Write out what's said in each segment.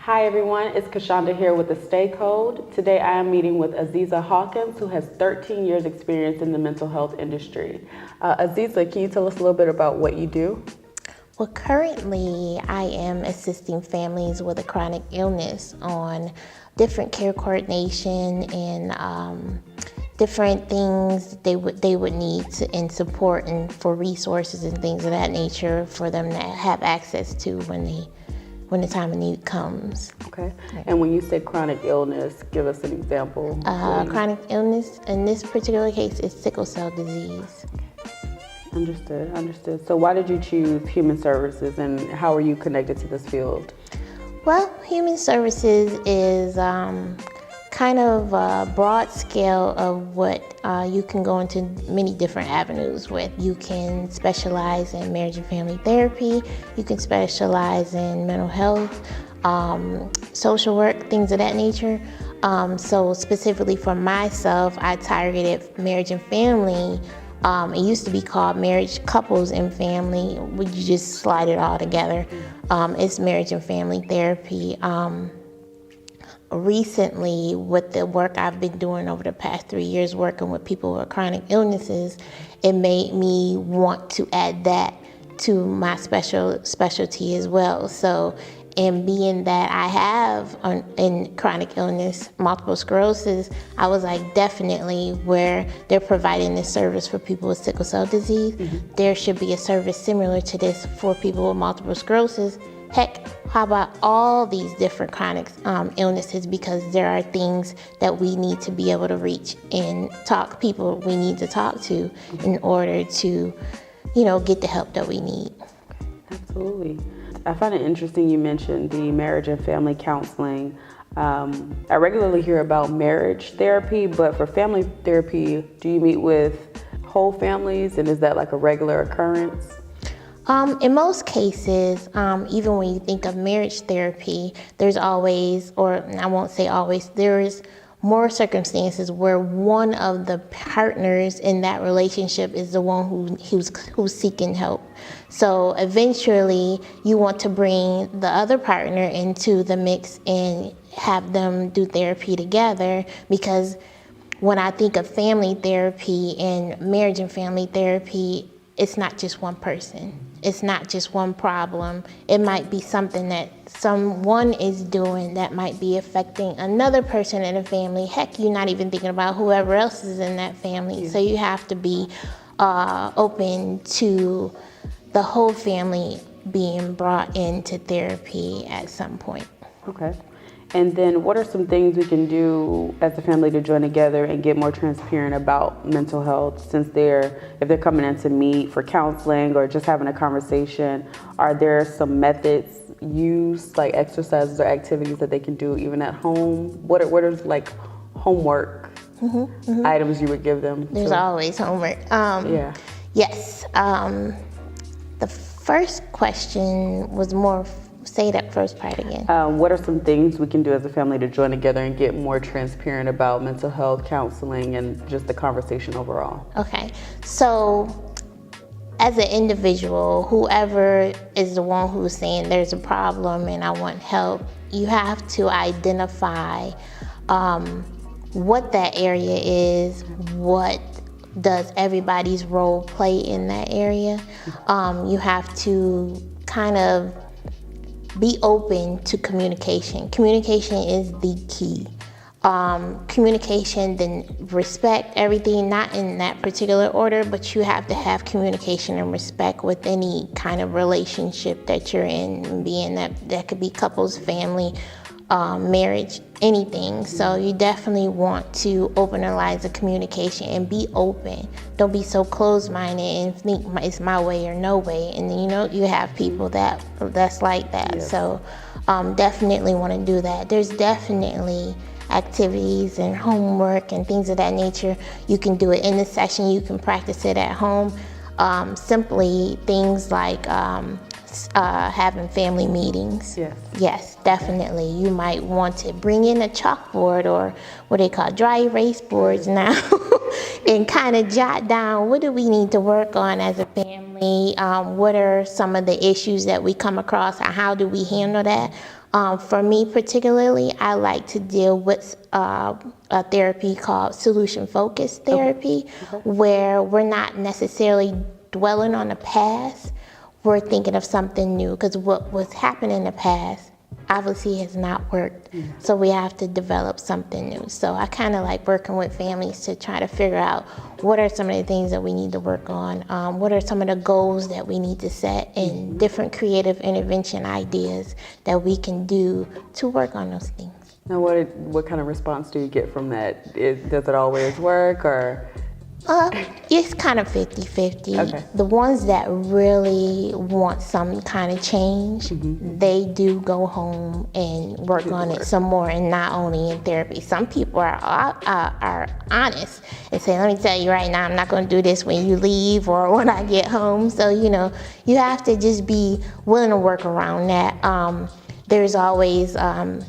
Hi everyone, it's Kashonda here with the Stay Code. Today I am meeting with Azizah Hawkins, who has 13 years experience in the mental health industry. Azizah, can you tell us a little bit about what you do? Well, currently I am assisting families with a chronic illness on different care coordination and different things they would need in support and for resources and things of that nature for them to have access to when the time of need comes. Okay. And when you say chronic illness, give us an example. Chronic illness in this particular case is sickle cell disease. Understood. So why did you choose human services and how are you connected to this field? Well, human services is kind of a broad scale of what you can go into many different avenues with. You can specialize in marriage and family therapy, you can specialize in mental health, social work, things of that nature. So specifically for myself, I targeted marriage and family. It used to be called marriage, couples, and family. You just slide it all together. It's marriage and family therapy. Recently, with the work I've been doing over the past 3 years working with people with chronic illnesses, it made me want to add that to my specialty as well. So, and being that I have in chronic illness, multiple sclerosis, I was like, definitely where they're providing this service for people with sickle cell disease, there should be a service similar to this for people with multiple sclerosis. Heck, how about all these different chronic illnesses, because there are things that we need to be able to reach and people we need to talk to in order to, get the help that we need. Absolutely. I find it interesting you mentioned the marriage and family counseling. I regularly hear about marriage therapy, but for family therapy, do you meet with whole families, and is that like a regular occurrence? In most cases, even when you think of marriage therapy, there's always, or I won't say always, there's more circumstances where one of the partners in that relationship is the one who's seeking help. So eventually you want to bring the other partner into the mix and have them do therapy together, because when I think of family therapy and marriage and family therapy, it's not just one person. It's not just one problem. It might be something that someone is doing that might be affecting another person in the family. Heck, you're not even thinking about whoever else is in that family. Yeah. So you have to be open to the whole family being brought into therapy at some point. Okay. And then what are some things we can do as a family to join together and get more transparent about mental health, since if they're coming in to meet for counseling or just having a conversation? Are there some methods used, like exercises or activities that they can do even at home? What are like homework items you would give them? There's always homework. Yes. The first question was more. Say that first part again. What are some things we can do as a family to join together and get more transparent about mental health counseling and just the conversation overall? Okay, so as an individual, whoever is the one who's saying there's a problem and I want help, you have to identify what that area is, what does everybody's role play in that area. You have to kind of be open to communication. Communication is the key. Communication, then respect, everything, not in that particular order, but you have to have communication and respect with any kind of relationship that you're in, being that could be couples, family, marriage, anything. So you definitely want to open the lines of communication and be open. Don't be so closed-minded and think it's my way or no way. And you have people that's like that. Yes. So definitely want to do that. There's definitely activities and homework and things of that nature. You can do it in the session. You can practice it at home. Simply things like having family meetings. Yes, definitely. You might want to bring in a chalkboard, or what they call dry erase boards now, and kind of jot down, what do we need to work on as a family? What are some of the issues that we come across, and how do we handle that? For me particularly, I like to deal with a therapy called solution-focused therapy, where we're not necessarily dwelling on the past, we're thinking of something new, because what was happening in the past obviously has not worked, so we have to develop something new. So I kind of like working with families to try to figure out what are some of the things that we need to work on, what are some of the goals that we need to set, and different creative intervention ideas that we can do to work on those things. Now, what kind of response do you get from that? Does it always work, or? It's kind of 50-50. Okay. The ones that really want some kind of change, they do go home and work on it some more, and not only in therapy. Some people are honest and say, let me tell you right now, I'm not going to do this when you leave or when I get home. So, you have to just be willing to work around that. There's always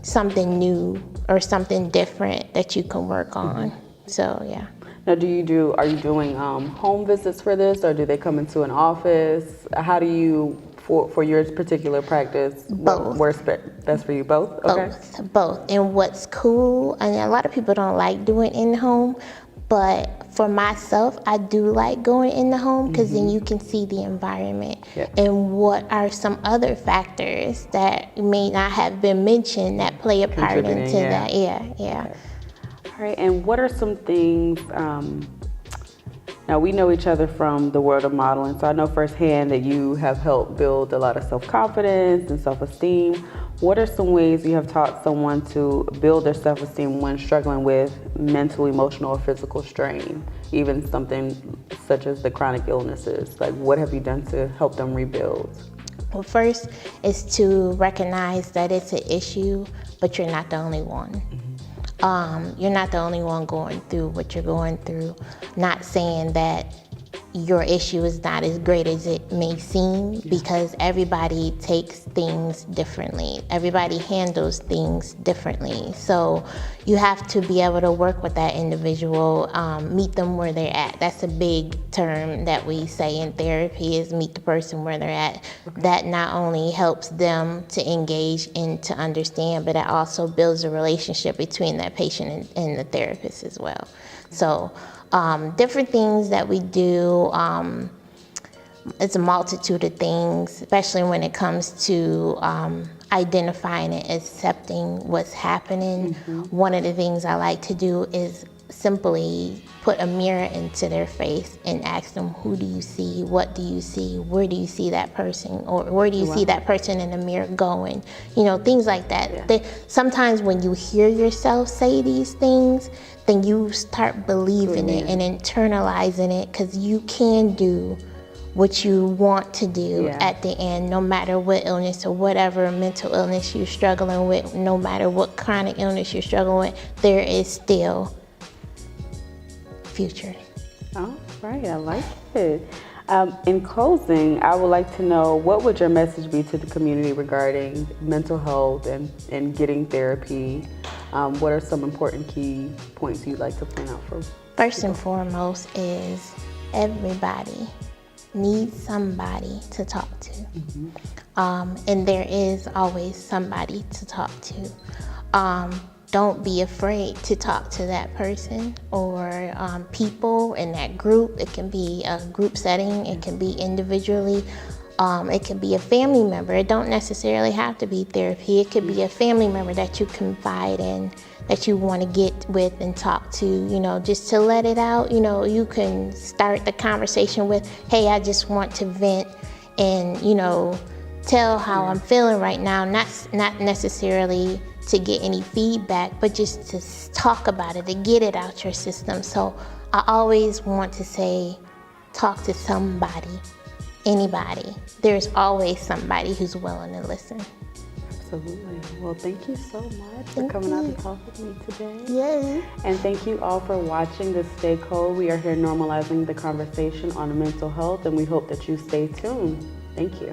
something new or something different that you can work on. So, yeah. Now, are you doing home visits for this, or do they come into an office? How do you, for your particular practice, Both. What's best for you? Both? Okay. Both. And what's cool, and a lot of people don't like doing in home, but for myself, I do like going in the home, because then you can see the environment and what are some other factors that may not have been mentioned that play a part into that. Yeah. Okay. All right, and what are some things, now we know each other from the world of modeling, so I know firsthand that you have helped build a lot of self-confidence and self-esteem. What are some ways you have taught someone to build their self-esteem when struggling with mental, emotional, or physical strain, even something such as the chronic illnesses? Like, what have you done to help them rebuild? Well, first is to recognize that it's an issue, but you're not the only one. You're not the only one going through what you're going through. Not saying that your issue is not as great as it may seem, because everybody takes things differently. Everybody handles things differently. So you have to be able to work with that individual, meet them where they're at. That's a big term that we say in therapy, is meet the person where they're at. That not only helps them to engage and to understand, but it also builds a relationship between that patient and the therapist as well. So different things that we do, it's a multitude of things, especially when it comes to identifying and accepting what's happening. One of the things I like to do is simply put a mirror into their face and ask them, who do you see? What do you see? Where do you see that person? Or where do you see that person in the mirror going? Things like that. Sometimes when you hear yourself say these things, then you start believing it and internalizing it, because you can do what you want to do at the end, no matter what illness or whatever mental illness you're struggling with, no matter what chronic illness you're struggling with, there is still future. Oh, right, I like it. In closing, I would like to know, what would your message be to the community regarding mental health and getting therapy? What are some important key points you'd like to point out for? First and foremost is everybody needs somebody to talk to. And there is always somebody to talk to. Don't be afraid to talk to that person or people in that group. It can be a group setting, it can be individually, it can be a family member. It don't necessarily have to be therapy. It could be a family member that you confide in, that you want to get with and talk to, just to let it out. You can start the conversation with, hey, I just want to vent and, tell how I'm feeling right now, not necessarily to get any feedback, but just to talk about it, to get it out your system. So I always want to say, talk to somebody, anybody. There's always somebody who's willing to listen. Absolutely. Well, thank you so much for coming out to talk with me today. Yay. And thank you all for watching this Stay Cold. We are here normalizing the conversation on mental health, and we hope that you stay tuned. Thank you.